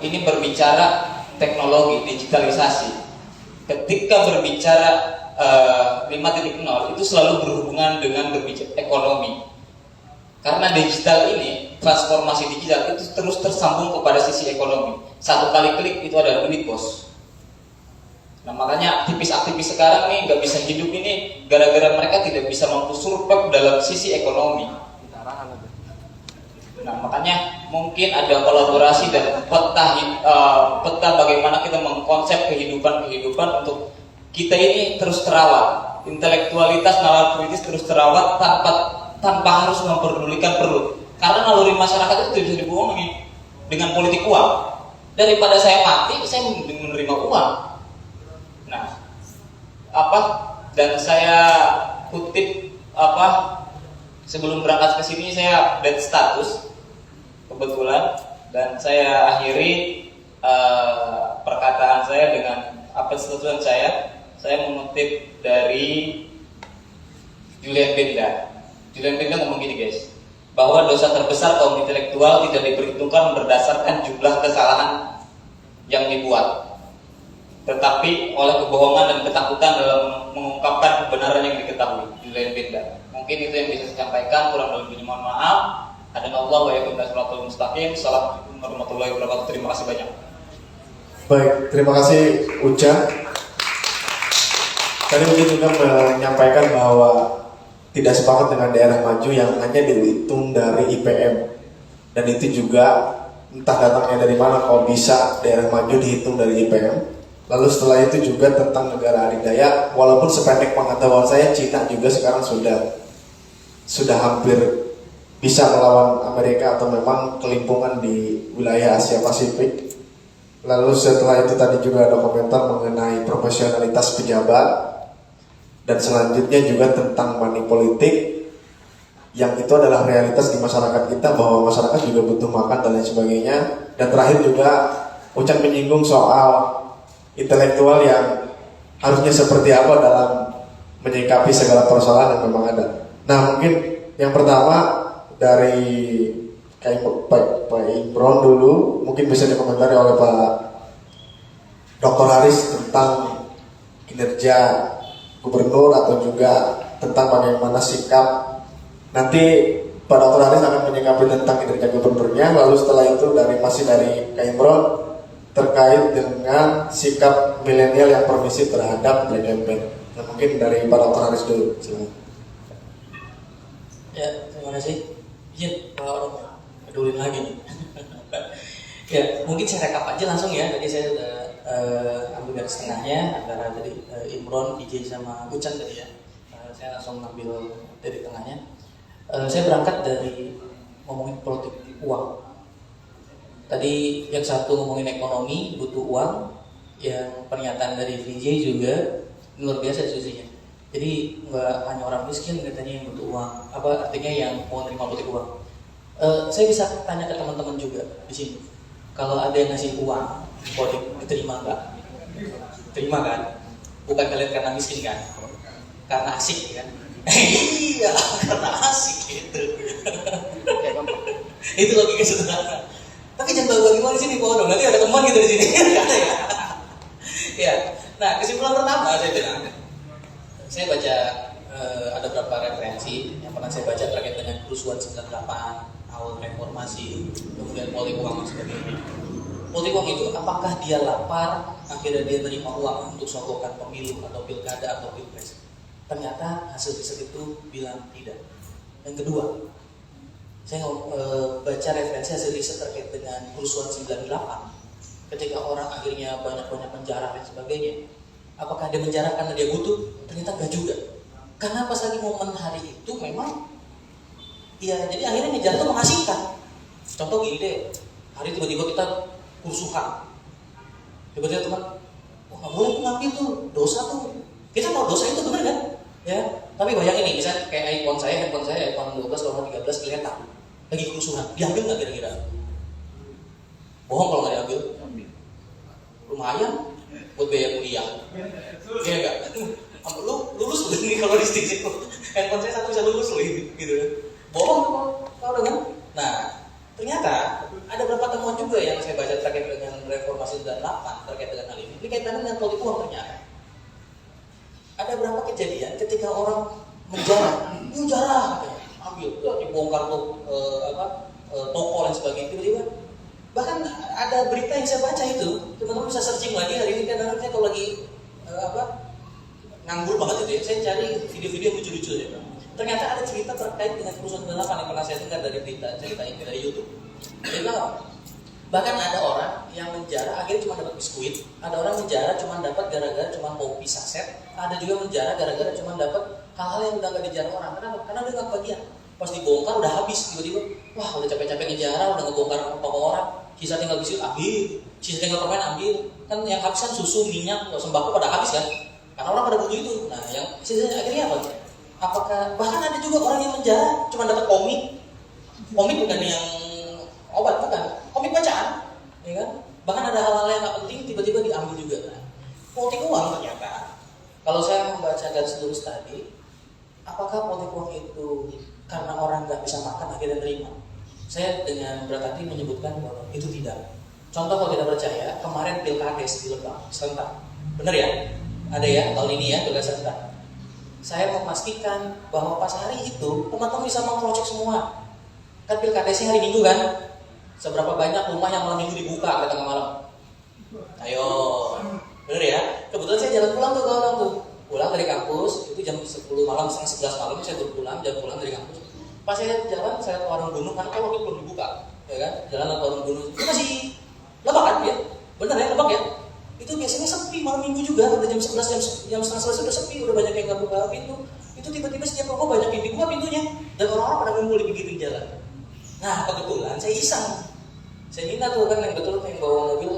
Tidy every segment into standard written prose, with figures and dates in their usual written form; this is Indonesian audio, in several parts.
ini berbicara teknologi, digitalisasi. Ketika berbicara 5.0 itu selalu berhubungan dengan berbicara ekonomi. Karena digital ini, transformasi digital itu terus tersambung kepada sisi ekonomi. Satu kali klik itu ada duit, bos. Nah makanya aktivis-aktivis sekarang nih nggak bisa hidup ini gara-gara mereka tidak bisa mampu survive dalam sisi ekonomi. Nah makanya mungkin ada kolaborasi dan peta bagaimana kita mengkonsep kehidupan untuk kita ini terus terawat, intelektualitas, nalar kritis terus terawat tanpa harus memperdulikan perlu. Karena naluri masyarakat itu tidak bisa dibohongi dengan politik uang. Daripada saya mati, saya menerima uang. Nah, dan saya kutip sebelum berangkat ke sini saya update status kebetulan, dan saya akhiri perkataan saya dengan status saya mengutip dari Julian Benda. Julian Benda ngomong gini guys, bahwa dosa terbesar kaum intelektual tidak diperhitungkan berdasarkan jumlah kesalahan yang dibuat, tetapi oleh kebohongan dan ketakutan dalam mengungkapkan kebenaran yang diketahui. Julian Benda. Mungkin itu yang bisa saya sampaikan, kurang lebihnya mohon maaf. Adanallahu wa iyyakum bishiratal mustaqim. Assalamualaikum warahmatullahi wabarakatuh. Terima kasih banyak. Baik, terima kasih Uca. Tadi mungkin juga menyampaikan bahwa tidak sepakat dengan daerah maju yang hanya dihitung dari IPM, dan itu juga entah datangnya dari mana kalau bisa daerah maju dihitung dari IPM. Lalu setelah itu juga tentang negara adidaya, walaupun sependek pengetahuan saya Cina juga sekarang sudah hampir bisa melawan Amerika atau memang kelimpungan di wilayah Asia Pasifik. Lalu setelah itu tadi juga ada komentar mengenai profesionalitas pejabat, dan selanjutnya juga tentang money politik, yang itu adalah realitas di masyarakat kita, bahwa masyarakat juga butuh makan dan lain sebagainya. Dan terakhir juga Ucan menyinggung soal intelektual yang harusnya seperti apa dalam menyikapi segala persoalan yang memang ada. Nah mungkin yang pertama dari Pak Imron dulu, mungkin bisa dikomentari oleh Pak Dr. Haris tentang kinerja gubernur atau juga tentang bagaimana sikap. Nanti Pak Dr. Haris akan menyikapi tentang kinerja gubernurnya. Lalu setelah itu masih dari Kak Imron terkait dengan sikap milenial yang permisif terhadap Black Campaign. Nah, mungkin dari Pak Dr. Haris dulu. Silakan. Ya, terima kasih. Kalau pedulin lagi nih. Ya, mungkin saya rekap aja langsung ya. Tadi saya sudah ambil garis tengahnya antara tadi Imron, IJ sama Ucan tadi ya. Saya langsung ambil dari tengahnya. Saya berangkat dari ngomongin politik uang. Tadi yang satu ngomongin ekonomi, butuh uang. Yang pernyataan dari VJ juga luar biasa diskusinya. Jadi nggak hanya orang miskin katanya yang butuh uang. Artinya yang mau menerima politik uang. Saya bisa tanya ke teman-teman juga di sini. Kalau ada yang ngasih uang, politik diterima nggak? Terima kan? Bukan kalian karena miskin kan? Karena asik kan? Iya, karena asik gitu. Itu logika sederhana. Tapi jangan bagi-bagi uang di sini, bodoh. Nanti ada teman gitu di sini. Ada ya? Ya. Nah, kesimpulan pertama saya bilang, saya baca ada beberapa referensi yang pernah saya baca terkait dengan kerusuhan 98, awal reformasi, kemudian politik uang dan sebagainya. Politik uang itu apakah dia lapar, akhirnya dia terima uang untuk sogokkan pemilu atau pilkada atau pilpres? Ternyata hasil riset itu bilang tidak. Yang kedua, saya baca referensi hasil riset terkait dengan kerusuhan 98. Ketika orang akhirnya banyak-banyak penjara dan sebagainya, apakah dia menjara karena dia butuh? Ternyata enggak juga. Karena pas lagi momen hari itu memang, ya jadi akhirnya ngejar itu mengasihkan. Contoh gini deh, hari tiba-tiba kita kerusuhan. Tiba-tiba teman, nggak boleh tuh ngambil tuh, dosa tuh. Kita tahu dosa itu benar kan? Ya, tapi bayangin nih, misalnya kayak iPhone saya iPhone 12 atau 13 kelihatan lagi kerusuhan, diambil nggak kira-kira? Bohong kalau nggak diambil. Lumayan buat biaya kuliah. Iya nggak? Lu lulus loh ini kalau di sini. Handphone saya satu bisa lulus loh ini, gitu kan? Bohong tuh, tahu kan? Nah, ternyata ada beberapa temuan juga juga yang saya baca terkait dengan reformasi 98 terkait dengan hal ini. Ini kaitannya dengan politik uang ternyata. Ada berapa kejadian ketika orang menjarah, ambil, dibongkar tuh toko dan sebagainya, tiba-tiba. Bahkan ada berita yang saya baca itu, teman-teman bisa searching lagi hari ini kan saya kalau lagi nganggur banget itu ya, saya cari video-video yang lucu-lucu ya. Ternyata ada cerita terkait dengan kerusuhan 98 yang pernah saya dengar dari berita cerita ini dari YouTube. Dia bilang, bahkan ada orang yang menjara akhirnya cuma dapat biskuit, ada orang menjara cuma dapat gara-gara cuma kopi saset, ada juga menjara gara-gara cuma dapat hal-hal yang udah gak dijarah orang. Kenapa? Karena dia nggak bagian. Pas dibongkar udah habis, tiba-tiba, wah udah capek-capek ngejarah, udah ngebongkar toko orang, sisa tinggal biskuit ambil, sisa tinggal permen ambil, kan yang habis kan susu, minyak, sembako pada habis kan, karena orang pada butuh itu. Nah yang sisanya akhirnya apa? Apakah bahkan ada juga orang yang menjara cuma dapat komik bukan yang obat, bukan komik bacaan, ya kan? Bahkan ada hal-hal yang nggak penting tiba-tiba diambil juga. Nah, politik uang ternyata, kalau saya membaca garis lurus tadi, apakah politik uang itu karena orang nggak bisa makan akhirnya terima? Saya dengan berat hati menyebutkan bahwa itu tidak. Contoh kalau tidak percaya, kemarin pilkades di Lebak, serentak, bener ya? Ada ya tahun ini ya pilkades serentak. Saya memastikan bahwa pas hari itu teman-teman bisa mengkrocek semua. Kan pilkadesnya hari Minggu kan? Seberapa banyak rumah yang malam Minggu dibuka ke tengah malam? Ayo, bener ya? Kebetulan saya jalan pulang tuh kawan tuh. Pulang dari kampus, itu jam 10 malam, setengah 11 malam saya baru pulang, jalan pulang dari kampus. Pas saya jalan, saya ke warung gunung, karena kalau itu belum dibuka, ya kan? Jalan ke warung gunung, itu masih Lebak kan ya? Bener ya, Lebak ya? Itu biasanya sepi malam Minggu juga, udah jam 11, jam setengah 11 udah sepi, udah banyak yang nggak buka pintu. Itu tiba-tiba setiap rumah banyak yang dibuka pintunya, dan orang-orang pada ngumpul di pinggir jalan. Nah kebetulan saya iseng, saya minta tuh kan yang betul yang bawa mobil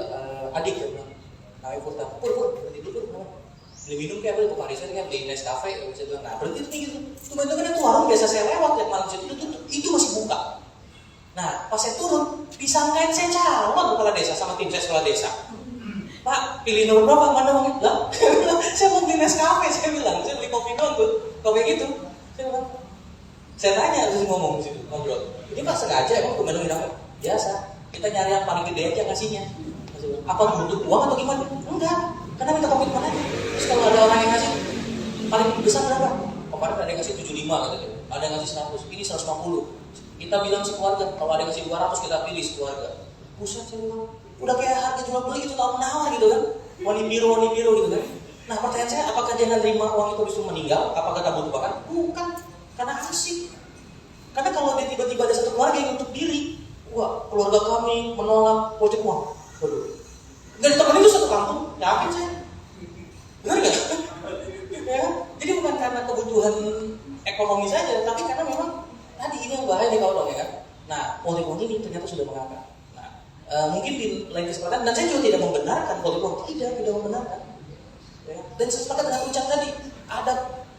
adik ya bilang, nah Furta, pur, berhenti dulu, beli minum kayak beli Paris kayak beli Nescafe, saya bilang, nah berhenti tuh gitu. Cuma itu kan itu warung biasa saya lewat ya malam itu masih buka. Nah pas saya turun, disangkain saya calon kepala desa sama tim saya kepala desa. Pak, pilih nomor berapa? Mana mau lah? Saya mau beli Nescafe, saya bilang, saya beli kopi doang tuh, kopi gitu. Saya bilang, saya tanya terus ngomong di situ, ngobrol. Ini Pak sengaja emang ke Bandung Hidang? Biasa, kita nyari yang paling gede aja ngasihnya. Apa butuh uang atau gimana? Enggak, karena minta komitmen aja. Terus kalau ada orang yang ngasih, paling besar berapa? Kemarin ada yang ngasih 75 katanya, ada yang ngasih 100, ini 150. Kita bilang sekeluarga, kalau ada yang ngasih 200 kita pilih sekeluarga. Buset, saya bilang, udah kayak harga jual beli gitu, tahun menawar gitu kan, wani biru gitu kan. Nah pertanyaan saya, apakah dia nerima uang itu habis itu meninggal? Apakah tak butuh makan? Bukan, karena asik. Karena kalau dia tiba-tiba ada satu keluarga yang nutup diri, wah keluarga kami menolak politik uang. Waduh, dari teman itu satu kampung, yakin saya. Benar nggak? Ya, jadi bukan karena kebutuhan ekonomi saja, tapi karena memang tadi ini yang bahaya nih kalau ya kan. Nah, politik uang ini ternyata sudah mengangkat. Mungkin di lain kesempatan, dan saya juga tidak membenarkan politik uang, tidak membenarkan. Ya. Dan saya sepakat dengan ucap tadi, ada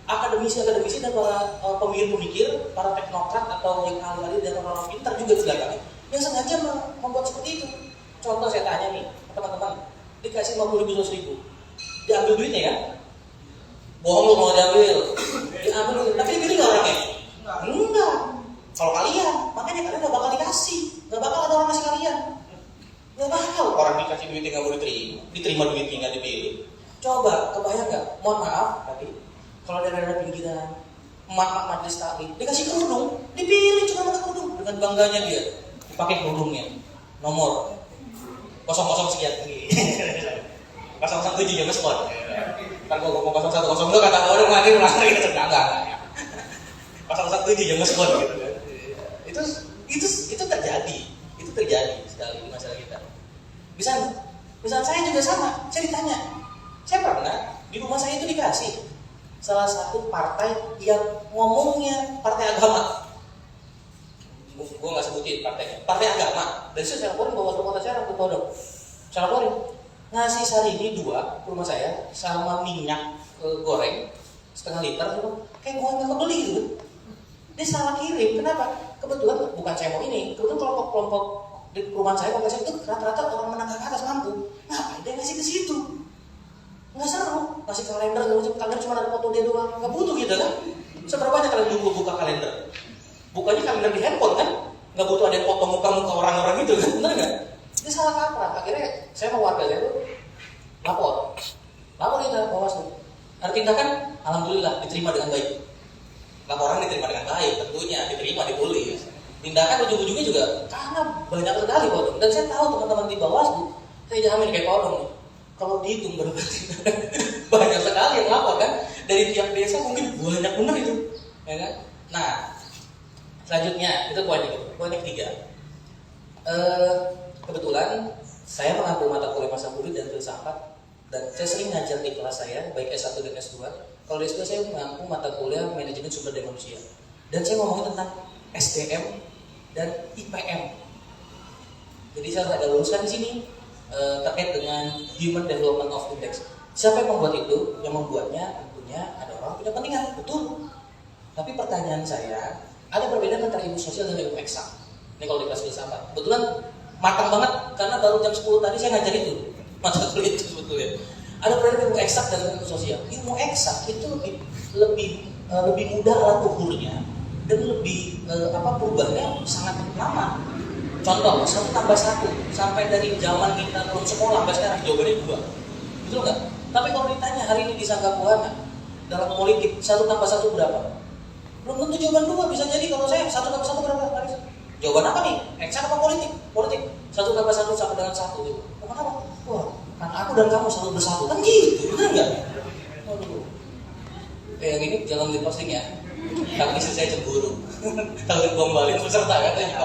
akademisi dan para pemikir-pemikir, para teknokrat atau yang ahli-ahli dan orang-orang pintar juga di belakangnya yang sengaja membuat seperti itu. Contoh saya tanya nih, teman-teman, dikasih 50.000, 100.000, diambil duitnya ya? Bohong lu mau diambil, diambil duit, tapi dipilih nggak orangnya? Enggak. Kalau kalian, makanya kalian nggak bakal dikasih, nggak bakal ada orang kasih kalian. Nggak bakal orang dikasih duitnya nggak mau diterima duitnya nggak dipilih. Coba kebayang nggak? Mohon maaf, tapi kalau daerah pinggiran, emak-emak majelis taklim dikasih kerudung, dipilih cuma pakai kerudung dengan bangganya dia, dipakai kerudungnya, nomor 00 sekian, 017 jam spot. Kan gua ngomong 0102 kata orang mati melanggar gitu, enggak. 017 jam spot gitu kan. Itu terjadi sekali di masyarakat kita. Misal saya juga sama, saya ditanya, saya pernah di rumah saya itu dikasih salah satu partai yang ngomongnya partai agama. Gue nggak sebutin partainya, partai agama. Dan saya laporin bahwa kota saya ke Kodok. Saya laporin ngasih sarimi 2 ke rumah saya sama minyak goreng setengah liter, kayak gue nggak kebeli gitu. Dia salah kirim, kenapa? Kebetulan bukan saya mau ini, kebetulan kelompok di rumah saya itu rata-rata orang menengah ke atas mampu. Ngapain dia ngasih ke situ? Nggak seru, ngasih kalender cuma ada foto dia doang, nggak butuh gitu kan? Seberapa banyak kalian dulu buka kalender? Bukanya kalender di handphone kan? Nggak butuh ada foto muka orang-orang gitu kan? Benar nggak? Dia Ini salah kaprah. Akhirnya saya sama warga saya tuh lapor kita Bawaslu. Ada tindakan, alhamdulillah diterima dengan baik. Laporan diterima dengan baik, tentunya diterima, ditulis. Tindakan ujung-ujungnya juga karena banyak sekali kodong. Dan saya tahu teman-teman di Bawaslu, saya jamin kayak kodong nih. Kalau dihitung berapa tindakan, banyak sekali yang lapor kan. Dari tiap desa mungkin banyak bener itu, ya kan? Nah, selanjutnya itu poin ketiga. Kebetulan saya mengambil mata kuliah masa muda dan filsafat, dan saya sering ngajar di kelas saya, baik S1 dan S2. Kalau di S2 saya mengambil mata kuliah manajemen sumber daya manusia, dan saya ngomongin tentang SDM dan IPM. Jadi saya ada luruskan di sini terkait dengan Human Development of Index. Siapa yang membuat itu? Yang membuatnya tentunya ada orang punya kepentingan, betul. Tapi pertanyaan saya, ada perbedaan antara ilmu sosial dan ilmu eksak. Ini kalau di kelas filsafat. Kebetulan matang banget karena baru jam 10 tadi saya ngajar itu. Mata kuliah itu sebetulnya. Ada perbedaan ilmu eksak dan ilmu sosial. Ilmu eksak itu lebih mudah alat ukurnya dan lebih perubahannya sangat lama. Contoh, 1 tambah 1 sampai dari zaman kita belum sekolah sampai sekarang jawabannya 2. Betul nggak? Tapi kalau ditanya hari ini di Sangga Buana dalam politik 1 tambah 1 berapa? Belum tentu jawaban 2, bisa jadi kalau saya 1 tambah 1 berapa? Jawaban apa nih? Eksak apa politik? Politik. 1 tambah 1 sama dengan 1 gitu. Kenapa? Wah, kan aku dan kamu selalu bersatu kan gitu, betul nggak? Waduh. Yang ini jangan di posting ya. Tapi istri saya cemburu. Kalau gombalin peserta katanya.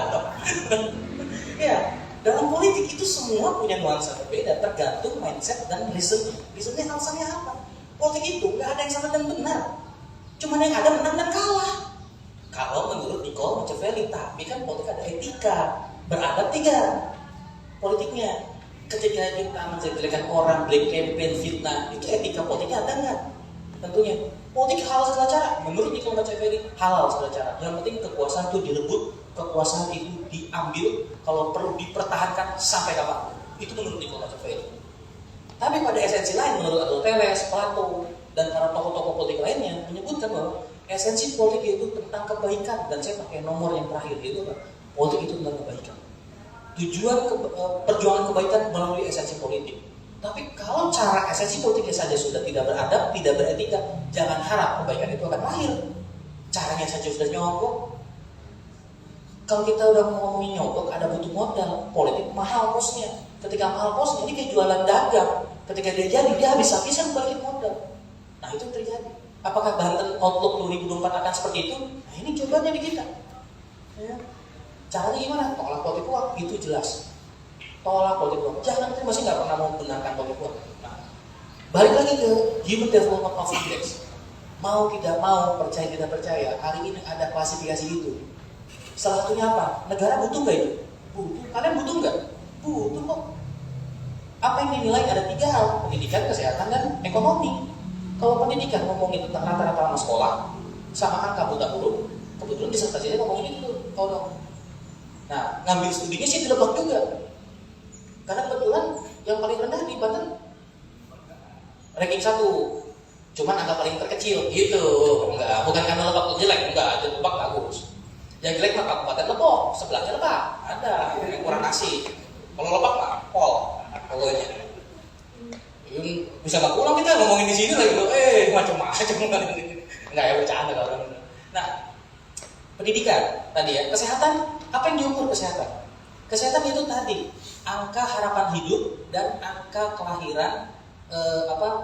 Ya, dalam politik itu semua punya nuansa berbeda tergantung mindset dan reason. Reasonnya alasannya apa? Politik itu nggak ada yang salah dan benar. Cuman yang ada menang dan kalah. Kalau menurut Nicole Machiavelli, tapi kan politik ada etika, beradab 3 politiknya. Ketika kita menjelekkan orang, black campaign, fitnah, itu etika politiknya ada nggak? Tentunya. Politik halal segala cara. Menurut Nicole Machiavelli, halal segala cara. Yang penting kekuasaan itu direbut, kekuasaan itu diambil, kalau perlu dipertahankan sampai kapan. Itu menurut Nicole Machiavelli. Tapi pada esensi lain, menurut Aristoteles, Plato, dan para tokoh-tokoh politik lainnya menyebutkan bahwa esensi politik itu tentang kebaikan. Dan saya pakai nomor yang terakhir, itu apa? Politik itu tentang kebaikan. Tujuan perjuangan kebaikan melalui esensi politik. Tapi kalau cara esensi politiknya saja sudah tidak beradab, tidak beretika, jangan harap kebaikan itu akan lahir. Caranya saja sudah nyogok. Kalau kita udah ngomongin nyogok, ada butuh modal. Politik mahal kosnya. Ketika mahal kosnya, ini kayak jualan dagang. Ketika dia jadi, dia habis-habisan balikin modal. Nah itu terjadi. Apakah Banten Outlook 2024 akan seperti itu? Nah ini jawabannya di kita. Ya. Caranya gimana? Tolak politik uang, itu jelas. Tolak politik uang. Jangan, kita masih nggak pernah mau membenarkan politik uang. Nah, balik lagi ke Human Development of Index. Mau tidak mau, percaya tidak percaya, hari ini ada klasifikasi itu. Salah satunya apa? Negara butuh nggak itu? Butuh. Kalian butuh nggak? Butuh kok. Apa yang dinilai ada 3 hal: pendidikan, kesehatan, dan ekonomi. Kalau pendidikan ngomongin tentang rata-rata anak sekolah sama angka buta huruf, kebetulan disertasinya ngomongin itu. Nah, ngambil studinya sih di Lebak juga. Karena kebetulan yang paling rendah di Banten ranking 1. Cuman angka paling terkecil gitu. Enggak, bukan karena Lebak itu jelek, enggak, Lebak bagus. Yang jelek mah Kabupaten Lebak, sebelahnya Lebak. Ada yang kurang asik. Kalau Lebak mah pol pokoknya. Bisa nggak pulang kita ngomongin di sini lagi, macam-macam nggak ya, bercanda kalau orang. Nah, pendidikan tadi ya, kesehatan, apa yang diukur kesehatan? Kesehatan itu tadi angka harapan hidup dan angka kelahiran,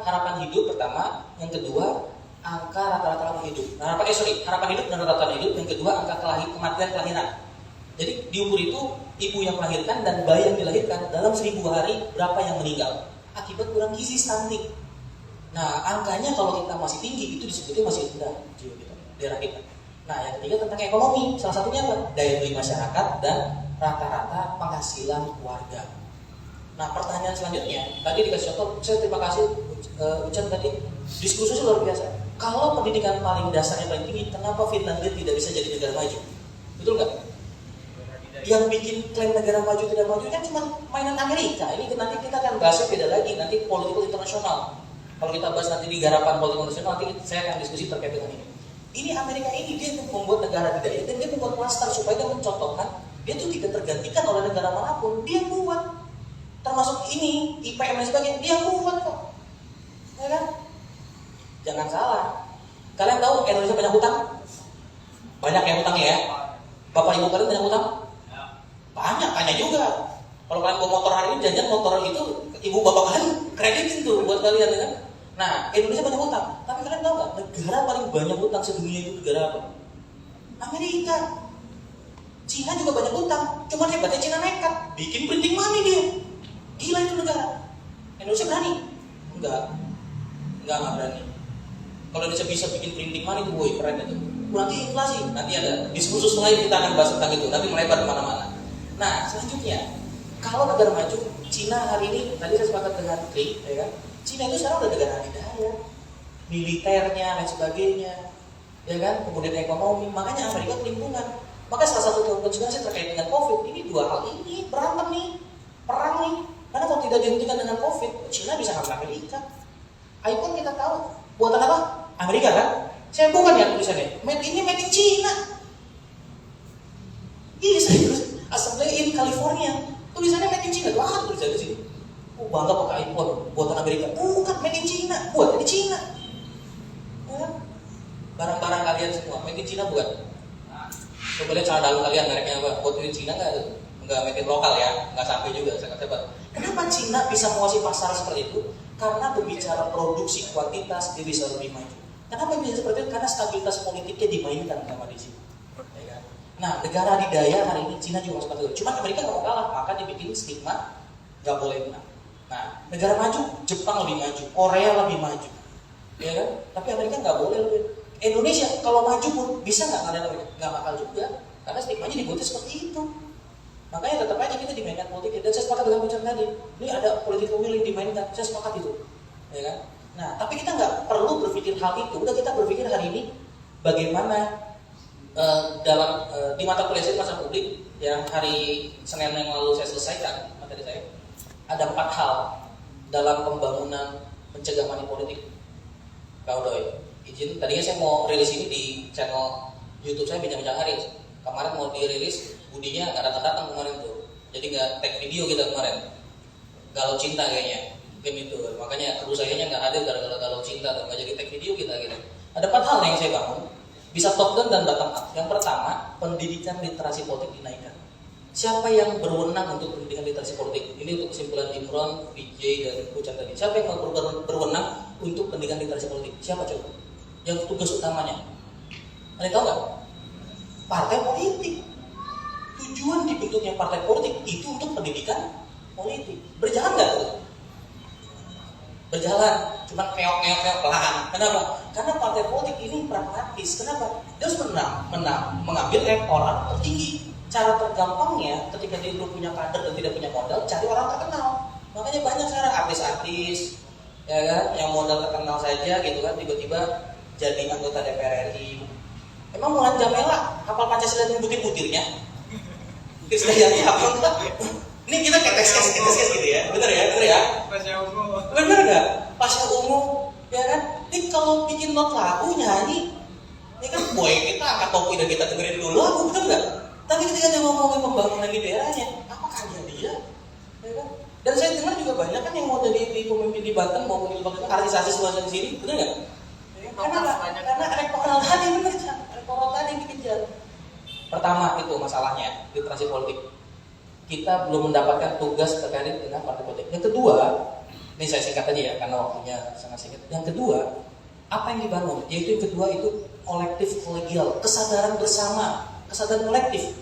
harapan hidup pertama, yang kedua angka rata-rata hidup. Harapan hidup dan rata-rata hidup, yang kedua angka kematian kelahiran. Jadi diukur itu ibu yang melahirkan dan bayi yang dilahirkan dalam 1000 hari berapa yang meninggal akibat kurang gizi stunting. Nah, angkanya kalau kita masih tinggi itu disebutnya masih rendah jiwa kita, daerah kita. Nah, yang ketiga tentang ekonomi, salah satunya apa? Daya beli masyarakat dan rata-rata penghasilan keluarga. Nah, pertanyaan selanjutnya, tadi dikasih contoh, saya terima kasih Ucan tadi, diskursusnya luar biasa. Kalau pendidikan paling dasarnya paling tinggi, kenapa Finlandia tidak bisa jadi negara maju? Betul nggak? Yang bikin klaim negara maju tidak maju kan cuma mainan Amerika. Ini nanti kita akan bahasnya beda lagi, nanti politik internasional. Kalau kita bahas nanti di garapan politik internasional, nanti saya akan diskusi terkait dengan ini. Ini Amerika ini dia membuat negara tidak dan dia membuat klaster supaya dia mencontohkan dia tuh tidak tergantikan oleh negara manapun. Dia buat ini IPM dan sebagainya, dia kuat kok, ya kan? Jangan salah. Kalian tahu Indonesia banyak hutang? Banyak ya hutangnya ya. Bapak ibu kalian banyak hutang? Banyak, tanya juga. Kalau kalian bawa motor hari ini, jangan motor itu ibu bapak kalian kreditin tuh buat kalian ya kan. Nah, Indonesia banyak hutang. Tapi kalian tahu nggak? Negara paling banyak hutang sedunia itu negara apa? Amerika. Cina juga banyak hutang. Cuma hebatnya Cina nekat, bikin printing money dia. Gila itu negara. Indonesia berani? Enggak berani. Kalau Indonesia bisa bikin printing money itu, woi keren itu. Nanti inflasi, nanti ada diskursus lain kita akan bahas tentang itu. Nanti melebar kemana-mana. Nah, selanjutnya, kalau negara maju, Cina hari ini, tadi saya sepakat dengan Tri, ya kan? Cina itu sekarang udah negara adidaya, militernya dan sebagainya, ya kan? Kemudian ekonomi, makanya Amerika kelimpungan. Maka salah satu konsekuensi terkait dengan COVID ini dua hal ini berantem nih, perang nih. Karena kalau tidak dihentikan dengan COVID, Cina bisa ngambil Amerika. iPhone kita tahu buatan apa? Amerika kan? Saya bukan ya tulisannya. Made in China. Iya serius. Assembly in California. Tulisannya made in China. Tuh apa tulisannya di sini? Oh bangga pakai iPhone buatan Amerika. Bukan made in China. Buatan di China. Ya. Barang-barang kalian semua made in China bukan? Coba lihat cara dalam kalian mereknya apa? Buatan di China nggak made in lokal ya? Nggak sampai juga saya kata. Kenapa Cina bisa menguasai pasar seperti itu? Karena berbicara produksi kuantitas dia bisa lebih maju. Kenapa bisa seperti itu? Karena stabilitas politiknya dimainkan sama di sini. Ya kan? Nah, negara adidaya hari ini Cina juga seperti itu. Cuma Amerika nggak mau kalah, maka dibikin stigma nggak boleh menang. Nah, negara maju, Jepang lebih maju, Korea lebih maju, ya kan? Tapi Amerika nggak boleh lebih. Indonesia kalau maju pun bisa nggak kalian Amerika? Nggak bakal juga, karena stigmanya dibuatnya seperti itu. Makanya tetap aja kita dimainkan politik. Dan saya sepakat dengan ucapan tadi. Ini ada political will yang dimainkan. Saya sepakat itu, ya kan? Nah, tapi kita nggak perlu berpikir hal itu. Udah kita berpikir hari ini bagaimana dalam di mata kuliah saya masa publik yang hari Senin yang lalu saya selesaikan materi saya. Ada 4 hal dalam pembangunan mencegah money politik. Kau doi, izin. Tadinya saya mau rilis ini di channel YouTube saya Bincang-Bincang Hari. Kemarin mau dirilis, Budinya nggak datang kemarin tuh. Jadi nggak tag video kita kemarin. Galau cinta kayaknya, game itu. Makanya kru sayanya nggak hadir gara-gara galau cinta tuh. Nggak jadi tag video kita gitu. Ada 4 hal yang saya bangun. Bisa top down dan bottom up. Yang pertama, pendidikan literasi politik dinaikkan. Siapa yang berwenang untuk pendidikan literasi politik? Ini untuk kesimpulan Imron, VJ, dan Ucan tadi. Siapa yang berwenang untuk pendidikan literasi politik? Siapa coba? Yang tugas utamanya? Anda tahu nggak? Partai politik. Tujuan dibentuknya partai politik itu untuk pendidikan politik. Berjalan nggak tuh? Berjalan, cuma keok pelan. Kenapa? Karena partai politik ini pragmatis. Kenapa? Dia harus mengambil orang tertinggi. Cara tergampangnya ketika dia belum punya kader dan tidak punya modal, cari orang terkenal. Makanya banyak sekarang artis-artis, ya kan, yang modal terkenal saja gitu kan, tiba-tiba jadi anggota DPR RI. Emang Mulan Jamela hafal Pancasila dan butir-butirnya? Istilahnya apa enggak? Ini kita tes gitu ya, bener ya? Pasnya ungu. Bener nggak? Pasnya ungu, ya kan? Ini kalau bikin not lagu nyanyi, ini kan boy kita angkat topi dan kita dengerin dulu lagu, bener nggak? Tapi ketika dia ngomongin pembangunan di daerahnya, apa kerja dia? Ya kan? Dan saya dengar juga banyak kan yang mau jadi pemimpin di Banten maupun di Banten artisasi semuanya di sini, bener nggak? Karena elektoral tadi bener kan? Elektoral tadi yang dikejar. Pertama itu masalahnya literasi politik. Kita belum mendapatkan tugas terkait dengan partai politik. Yang kedua, ini saya singkat aja ya karena waktunya sangat singkat. Yang kedua, apa yang dibangun? Yaitu yang kedua itu kolektif kolegial, kesadaran bersama, kesadaran kolektif.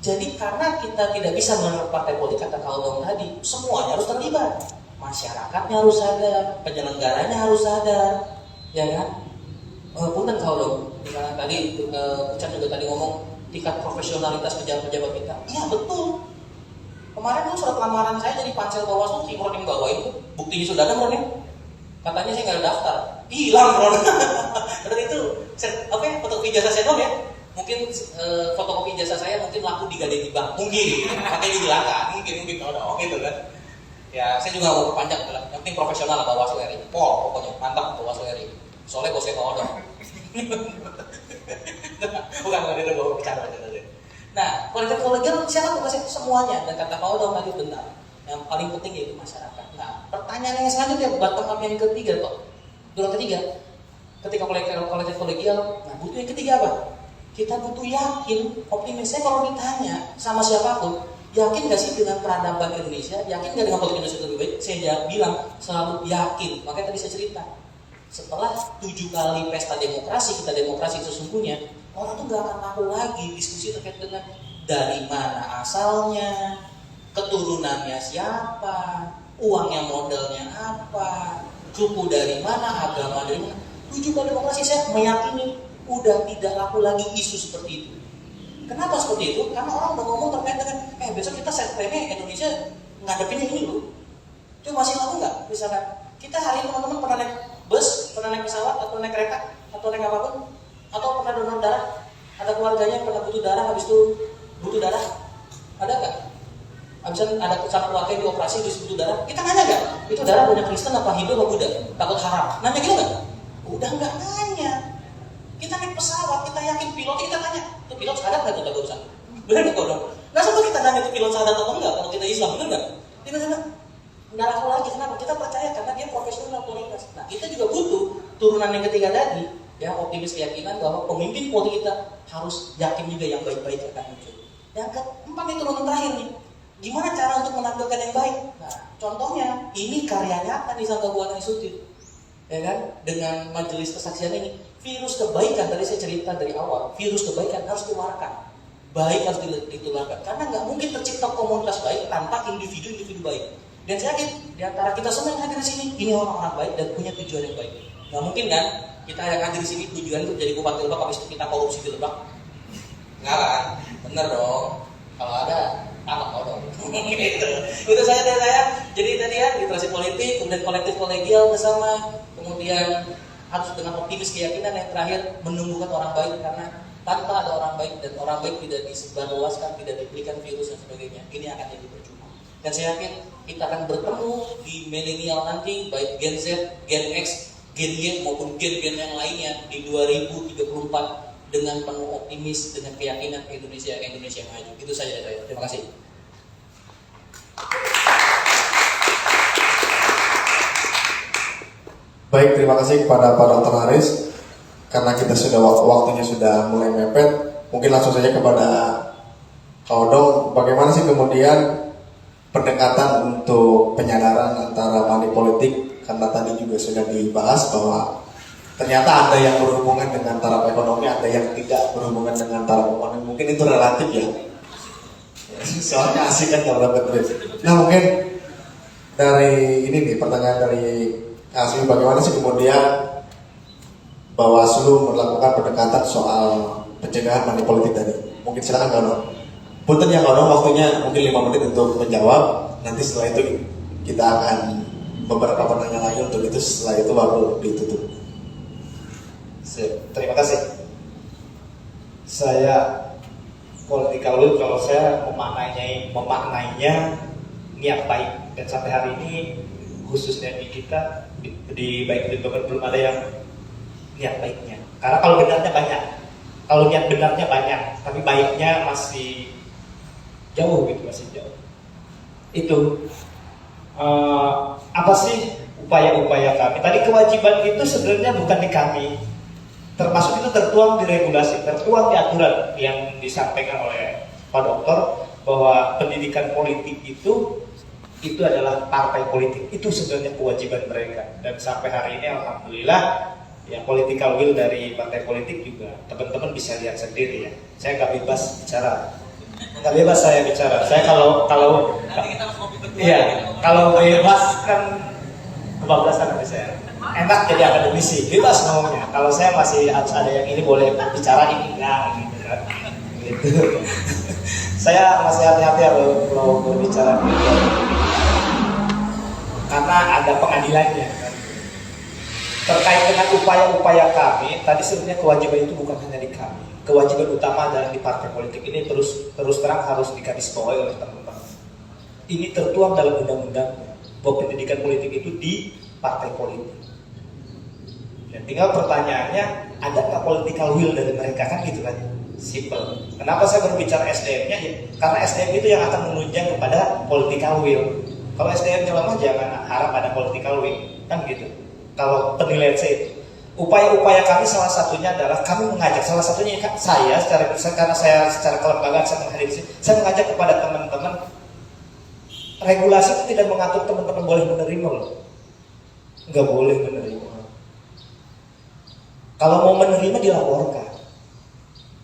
Jadi karena kita tidak bisa menurut partai politik kata Kaudong tadi, semuanya harus terlibat. Masyarakatnya harus sadar, penyelenggaranya harus sadar, ya kan? Punten Kaudong, karena tadi Ucan juga tadi ngomong tingkat profesionalitas pejabat-pejabat kita. Iya betul. Kemarin tuh surat lamaran saya jadi pansel Bawaslu, si Ron yang bawa itu, buktinya sudah ada Ron ya. Katanya saya nggak ada daftar, hilang Ron. Berarti itu apa ya, fotokopi ijazah saya dong ya. Mungkin fotokopi ijazah saya mungkin laku digadai di bank, mungkin, makanya dihilangkan, mungkin kalau gitu kan. Ya saya juga mau perpanjang lah. Yang penting profesional lah Bawaslu RI. Pokoknya mantap Bawaslu RI. Soalnya bosnya mau dong. Bukan itu bawa bicara. Nah, kolektif kolegial siapa tugasnya? Semuanya. Dan kata Paul dong tadi benar. yang paling penting yaitu masyarakat. Nah, pertanyaan yang selanjutnya, bottom up yang ketiga toh. Durang ketiga, ketika kolegial, nah butuh yang ketiga apa? Kita butuh yakin, optimis. Saya kalau ditanya sama siapapun, yakin gak sih dengan peradaban Indonesia? Yakin gak dengan politik Indonesia lebih baik? Saya bilang selalu yakin. Makanya tadi saya cerita, setelah 7 kali pesta demokrasi, kita demokrasi sesungguhnya, orang tuh gak akan tahu lagi diskusi terkait dengan dari mana asalnya, keturunannya siapa, uangnya modalnya apa, suku dari mana, agama dari mana. 7 kali demokrasi saya meyakini udah tidak laku lagi isu seperti itu. Kenapa seperti itu? Karena orang udah ngomong terkait dengan besok kita set plan-nya Indonesia ngadepinnya ini loh. Cuma masih laku nggak? Misalkan kita hari ini teman-teman pernah naik bus, pernah naik pesawat, atau naik kereta, atau naik apapun, atau pernah donor darah, ada keluarganya yang pernah butuh darah, habis itu butuh darah, ada nggak? Habis itu ada satu keluarga yang dioperasi, habis butuh darah, kita nanya nggak? Itu darah punya Kristen apa Hindu apa Buddha? Takut haram? Nanya gitu nggak? Udah nggak nanya. Kita naik pesawat, kita yakin pilot, kita tanya, itu pilot sadar nggak kita berusaha? Bener nggak dong? Nah sebelum kita nanya itu pilot sadar atau enggak, kalau kita Islam, bener nggak? Dia bilang, nggak laku lagi, kenapa? Kita percaya karena dia profesional kualitas. Nah kita juga butuh turunan yang ketiga tadi, ya optimis keyakinan bahwa pemimpin politik kita harus yakin juga yang baik-baik akan muncul. Yang keempat itu turunan terakhir nih, gimana cara untuk menampilkan yang baik? Nah contohnya, ini karya nyata di Sangga Buana Institute, ya kan? Dengan majelis kesaksian ini, virus kebaikan tadi saya cerita dari awal, virus kebaikan harus ditularkan, baik harus ditularkan, karena nggak mungkin tercipta komunitas baik tanpa individu-individu baik. Dan saya yakin di antara kita semua yang hadir di sini, ini orang-orang baik dan punya tujuan yang baik. Nggak mungkin kan kita yang hadir di sini tujuan itu jadi bupati Lebak, habis itu kita korupsi di Lebak? Nggak kan? Bener dong. Kalau ada, tangkap dong. Gitu. Itu saja dari saya. Jadi tadi ya literasi politik, kemudian kolektif kolegial bersama, kemudian harus dengan optimis keyakinan, yang terakhir menumbuhkan orang baik, karena tanpa ada orang baik dan orang baik tidak disebarluaskan, tidak diberikan virus dan sebagainya, ini akan jadi percuma. Dan saya yakin kita akan bertemu di milenial nanti, baik Gen Z, Gen X, Gen Y maupun gen-gen yang lainnya di 2034 dengan penuh optimis, dengan keyakinan Indonesia yang maju. Itu saja dari saya. Terima kasih. Baik, terima kasih kepada Pak Dr. Haris. Karena kita sudah waktunya sudah mulai mepet, mungkin langsung saja kepada Kak Odong. Bagaimana sih kemudian pendekatan untuk penyadaran antara money politik? Karena tadi juga sudah dibahas bahwa ternyata ada yang berhubungan dengan taraf ekonomi, ada yang tidak berhubungan dengan taraf ekonomi. Mungkin itu relatif ya. Soalnya asik kan kalau dapat duit. Nah mungkin dari ini nih pertanyaan dari Asmi, bagaimana sih kemudian Bawaslu melakukan pendekatan soal pencegahan money politik tadi? Mungkin silakan Kak Odong. Punten ya Kak Odong, waktunya mungkin 5 menit untuk menjawab. Nanti setelah itu kita akan beberapa pertanyaan lagi untuk itu, setelah itu baru ditutup. Terima kasih. Saya political will, kalau saya memaknainya niat baik, dan sampai hari ini khususnya di kita di baik di belum ada yang niat baiknya. Karena kalau benarnya banyak, kalau niat benarnya banyak, tapi baiknya masih jauh gitu, masih jauh. Itu apa sih upaya-upaya kami? Tadi kewajiban itu sebenarnya bukan di kami, termasuk itu tertuang di regulasi, tertuang di aturan yang disampaikan oleh Pak Dokter bahwa pendidikan politik itu adalah partai politik. Itu sebenarnya kewajiban mereka. Dan sampai hari ini alhamdulillah ya political will dari partai politik juga teman-teman bisa lihat sendiri ya. Saya nggak bebas bicara. Nggak bebas saya bicara. Saya kalau iya, kalau bebas kan kebablasan nanti saya. Enak jadi akademisi, bebas ngomongnya. Kalau saya masih harus ada yang ini boleh bicara, ini enggak gitu kan. Gitu. Saya masih hati-hati kalau berbicara karena ada pengadilannya kan. Terkait dengan upaya-upaya kami, tadi sebenarnya kewajiban itu bukan hanya di kami. Kewajiban utama adalah di partai politik ini terus terang harus digarisbawahi oleh teman-teman. Ini tertuang dalam undang-undang bahwa pendidikan politik itu di partai politik. Dan tinggal pertanyaannya, ada nggak political will dari mereka, kan gitu kan? Simple. Kenapa saya berbicara SDM-nya? Ya, karena SDM itu yang akan menunjang kepada political will. Kalau SDM-nya lemah jangan harap ada political will, kan gitu. Kalau penilaian saya itu, upaya-upaya kami salah satunya adalah kami mengajak, salah satunya kan saya karena saya secara kelembagaan saya menghadiri sini, saya mengajak kepada teman-teman, regulasi itu tidak mengatur teman-teman boleh menerima loh, nggak boleh menerima. Kalau mau menerima dilaporkan.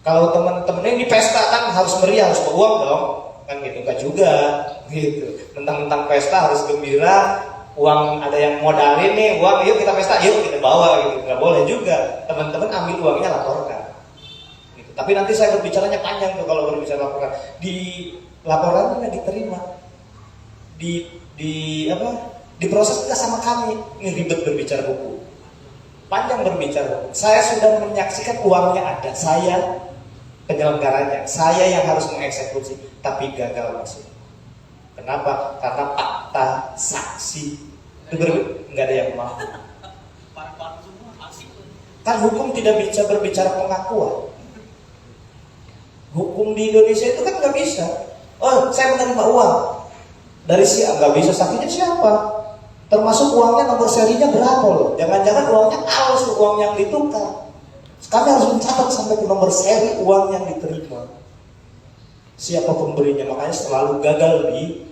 Kalau teman-teman ini pesta kan harus meriah, harus beruang dong, kan gitu, enggak juga, gitu. Tentang pesta harus gembira, uang ada yang modalin nih, uang, yuk kita pesta, yuk kita bawa, gitu. Enggak boleh juga. Teman-teman ambil uangnya laporkan. Gitu. Tapi nanti saya berbicaranya panjang tuh kalau berbicara laporan. Di laporan nggak diterima, di proses kita sama kami, ini ribet berbicara hukum. Panjang berbicara. Saya sudah menyaksikan uangnya ada, saya penyelenggaranya, saya yang harus mengeksekusi, tapi gagal masuk. Kenapa? Karena fakta saksi itu nggak ada yang mau. Kan hukum tidak bisa berbicara pengakuan. Hukum di Indonesia itu kan nggak bisa. Oh, saya menerima uang dari siapa? Nggak bisa, saksinya siapa? Termasuk uangnya nomor serinya berapa loh? Jangan-jangan uangnya halus, uang yang ditukar. Kami harus mencatat sampai ke nomor seri uang yang diterima. Siapa pemberinya? Makanya selalu gagal di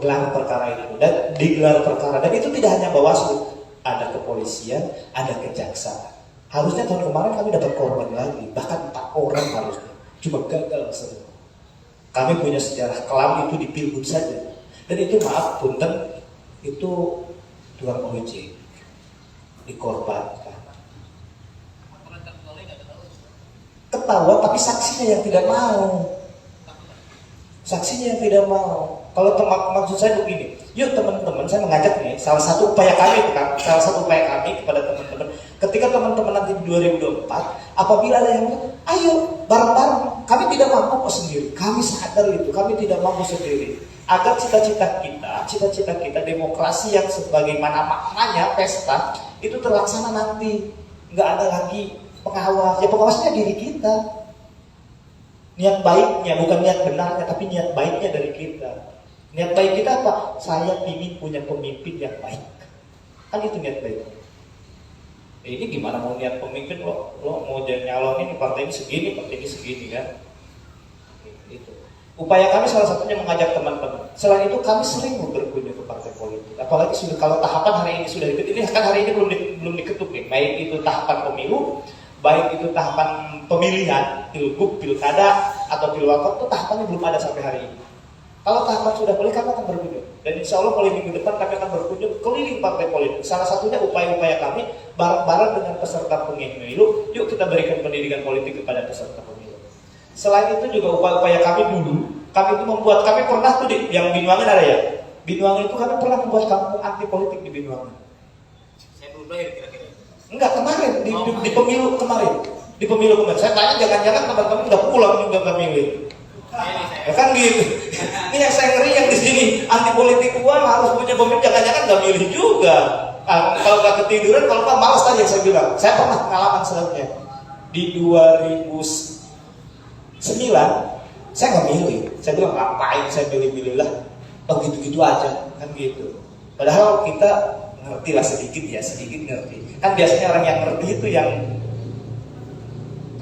gelar perkara itu. Dan digelar perkara. Dan itu tidak hanya Bawaslu, ada kepolisian, ada kejaksaan. Harusnya tahun kemarin kami dapat korban lagi, bahkan 4 orang harusnya. Cuma gagal semua. Kami punya sejarah kelam itu di Pilgub saja. Dan itu maaf punten, itu tukang ojek dikorbankan. Ketawa tapi saksinya yang tidak mau. Saksinya yang tidak mau. Kalau maksud saya begini, yuk teman-teman, saya mengajak nih, salah satu upaya kami kepada teman-teman, ketika teman-teman nanti di 2024, apabila ada yang bilang, ayo bareng-bareng, kami tidak mampu kok sendiri, kami sadar itu, kami tidak mampu sendiri. Agar cita-cita kita demokrasi yang sebagaimana maknanya pesta itu terlaksana nanti, nggak ada lagi pengawas. Ya pengawasnya diri kita, niat baiknya bukan niat benarnya, tapi niat baiknya dari kita. Niat baik kita apa? Saya ingin punya pemimpin yang baik, kan itu niat baik. Ini gimana mau niat pemimpin lo mau nyalonin partai ini segini kan? Itu. Upaya kami salah satunya mengajak teman-teman. Selain itu kami sering berkunjung ke partai politik. Apalagi sudah kalau tahapan hari ini sudah diketuk. Ini kan hari ini belum diketuk nih. Baik itu tahapan pemilu, baik itu tahapan pemilihan, pilgub, pilkada atau pilwakot, itu tahapannya belum ada sampai hari ini. Kalau tahapan sudah boleh, kami akan berkunjung. Dan insya Allah mulai minggu depan kami akan berkunjung keliling partai politik. Salah satunya upaya-upaya kami bareng-bareng dengan peserta pemilu. Yuk kita berikan pendidikan politik kepada peserta pemilu. Selain itu juga upaya-upaya kami dulu, kami pernah tuh yang Binuangan ada ya. Binuangan itu kami pernah membuat kampung anti politik di Binuangan. Saya belum lahir kira-kira. Enggak, kemarin di pemilu kemarin. Di pemilu kemarin. Saya tanya jangan-jangan teman-teman udah pulang juga nggak milih. Ya kan gitu. Ini yang saya ngeri yang di sini anti politik uang harus punya pemimpin, jangan-jangan nggak milih juga. Kalau nggak ketiduran, kalau nggak malas tadi yang saya bilang. Saya pernah pengalaman sebenarnya di 2009 saya nggak milih. Saya bilang ngapain saya milih-milih lah. Oh gitu-gitu aja kan gitu. Padahal kita ngerti lah sedikit ngerti. Kan biasanya orang yang ngerti itu yang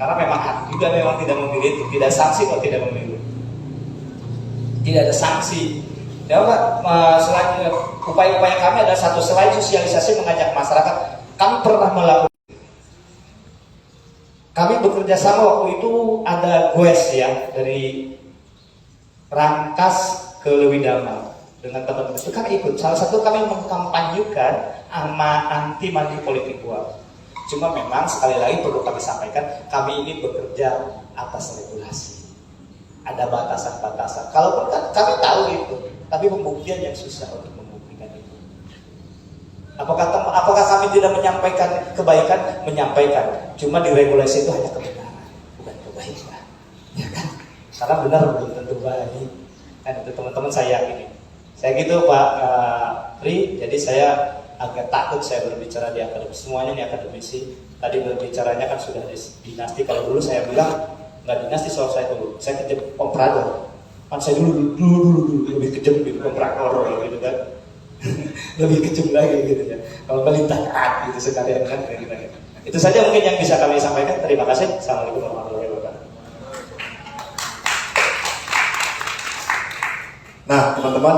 karena memang hak juga memang tidak memilih itu, tidak sanksi kalau tidak memilih. Tidak ada sanksi. Ya Pak, selain upaya-upaya kami ada satu, selain sosialisasi mengajak masyarakat, kami pernah melakukan. Kami bekerja sama waktu itu ada goes ya dari Rangkas ke Lewidama dengan teman-teman itu kami ikut. Salah satu kami mengkampanyekan anti money politik uang. Cuma memang sekali lagi perlu kami sampaikan, kami ini bekerja atas regulasi. Ada batasan-batasan. Kalaupun kan kami tahu itu, tapi pembuktian yang susah untuk membuktikan itu. Apakah kami tidak menyampaikan kebaikan? Menyampaikan. Cuma di regulasi itu hanya kebenaran, bukan kebaikan. Ya kan? Karena benar belum tentu baik. Kan itu teman-teman saya yakini. Saya gitu Pak Pri, jadi saya agak takut saya berbicara di akademisi. Semuanya ini akademisi. Tadi berbicaranya kan sudah dinasti. Kalau dulu saya bilang nggak dinasti, soal saya dulu. Saya kerja operator. Kan saya dulu lebih kejam gitu, kontraktor gitu kan. Lebih kejam lagi gitu ya. Kalau melintas gitu sekalian kan gitu. Itu saja mungkin yang bisa kami sampaikan. Terima kasih. Assalamualaikum warahmatullahi wabarakatuh. Nah, teman-teman,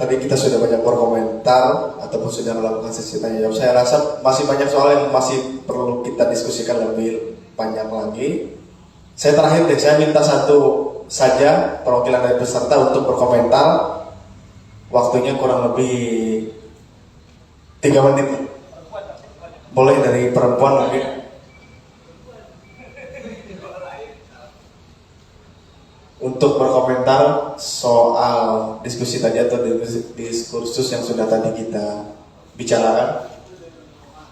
tadi kita sudah banyak berkomentar ataupun sudah melakukan sesi tanya jawab. Saya rasa masih banyak soal yang masih perlu kita diskusikan lebih banyak lagi. Saya terakhir deh, saya minta satu saja perwakilan dari peserta untuk berkomentar. Waktunya kurang lebih 3 menit. Boleh dari perempuan mungkin. Untuk berkomentar soal diskusi tadi atau diskursus yang sudah tadi kita bicarakan.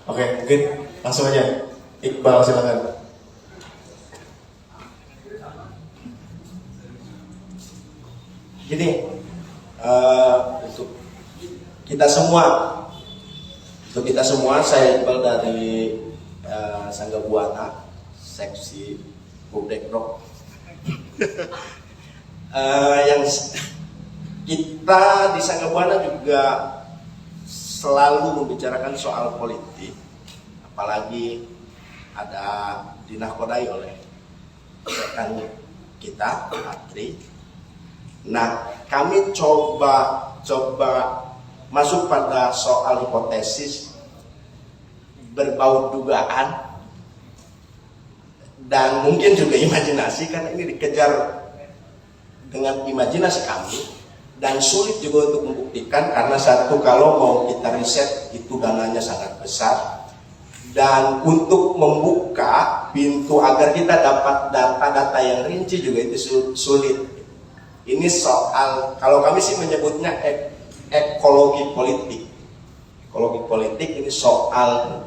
Oke, mungkin langsung aja. Iqbal, silakan. Jadi untuk kita semua, saya Iqbal dari Sangga Buana, seksi Budekro. Yang kita di Sangga Buana juga selalu membicarakan soal politik, apalagi ada dinakodai oleh rekan kita, Atri. Nah, kami coba masuk pada soal hipotesis berbau dugaan dan mungkin juga imajinasi, karena ini dikejar dengan imajinasi kami dan sulit juga untuk membuktikan karena satu, kalau mau kita riset itu dananya sangat besar, dan untuk membuka pintu agar kita dapat data-data yang rinci juga itu sulit. Ini soal, kalau kami sih menyebutnya ekologi politik. Ekologi politik ini soal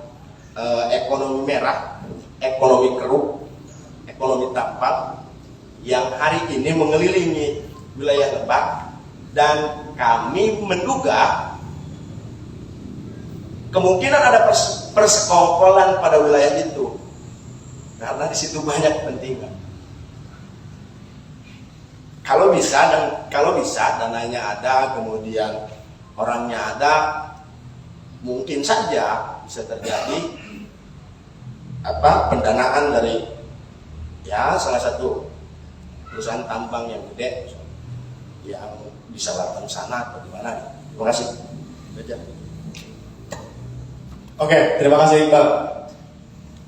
ekonomi merah, ekonomi keruh, ekonomi tampak yang hari ini mengelilingi wilayah Lebak, dan kami menduga kemungkinan ada persekongkolan pada wilayah itu karena di situ banyak kepentingan. Kalau bisa dananya ada, kemudian orangnya ada, mungkin saja bisa terjadi pendanaan dari salah satu perusahaan tambang yang gede yang bisa lakukan sana atau gimana. Terima kasih. Oke, terima kasih Iqbal.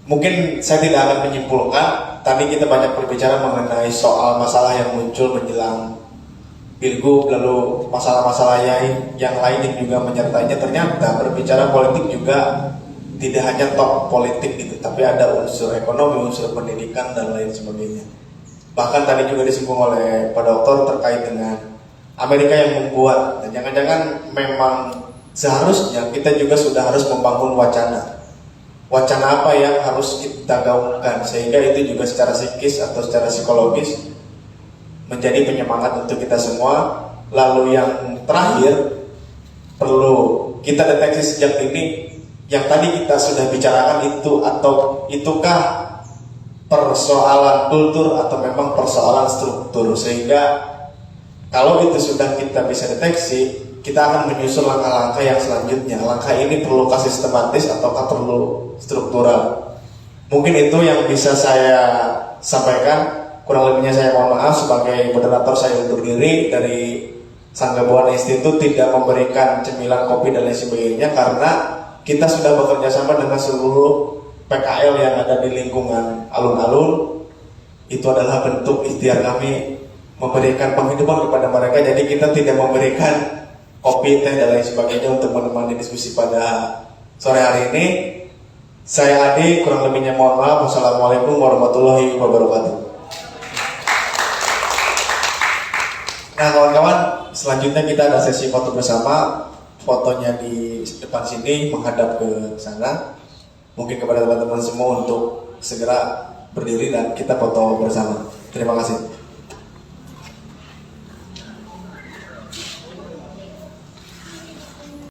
Mungkin saya tidak akan menyimpulkan. Tadi kita banyak berbicara mengenai soal masalah yang muncul menjelang Pilgub, lalu masalah-masalah yang lain yang juga menyertainya. Ternyata berbicara politik juga tidak hanya top politik gitu, tapi ada unsur ekonomi, unsur pendidikan dan lain sebagainya. Bahkan tadi juga disinggung oleh Pak Dokter terkait dengan Amerika yang membuat, dan jangan-jangan memang seharusnya kita juga sudah harus membangun wacana apa yang harus kita gaungkan, sehingga itu juga secara psikis atau secara psikologis menjadi penyemangat untuk kita semua. Lalu yang terakhir perlu kita deteksi sejak dini, yang tadi kita sudah bicarakan itu, atau itukah persoalan kultur atau memang persoalan struktur, sehingga kalau itu sudah kita bisa deteksi, kita akan menyusun langkah-langkah yang selanjutnya. Langkah ini perlukah sistematis ataukah perlu struktural? Mungkin itu yang bisa saya sampaikan. Kurang lebihnya saya mohon maaf. Sebagai moderator saya undur diri dari Sangga Buana Institute, tidak memberikan cemilan kopi dan lain sebagainya, karena kita sudah bekerja sama dengan seluruh PKL yang ada di lingkungan alun-alun. Itu adalah bentuk ikhtiar kami memberikan penghidupan kepada mereka. Jadi kita tidak memberikan kopi, teh, dan lain sebagainya untuk menemani diskusi pada sore hari ini. Saya Adi, kurang lebihnya mohon maaf. Wassalamualaikum warahmatullahi wabarakatuh. Nah kawan-kawan, selanjutnya kita ada sesi foto bersama. Fotonya di depan sini menghadap ke sana. Mungkin kepada teman-teman semua untuk segera berdiri dan kita foto bersama. Terima kasih.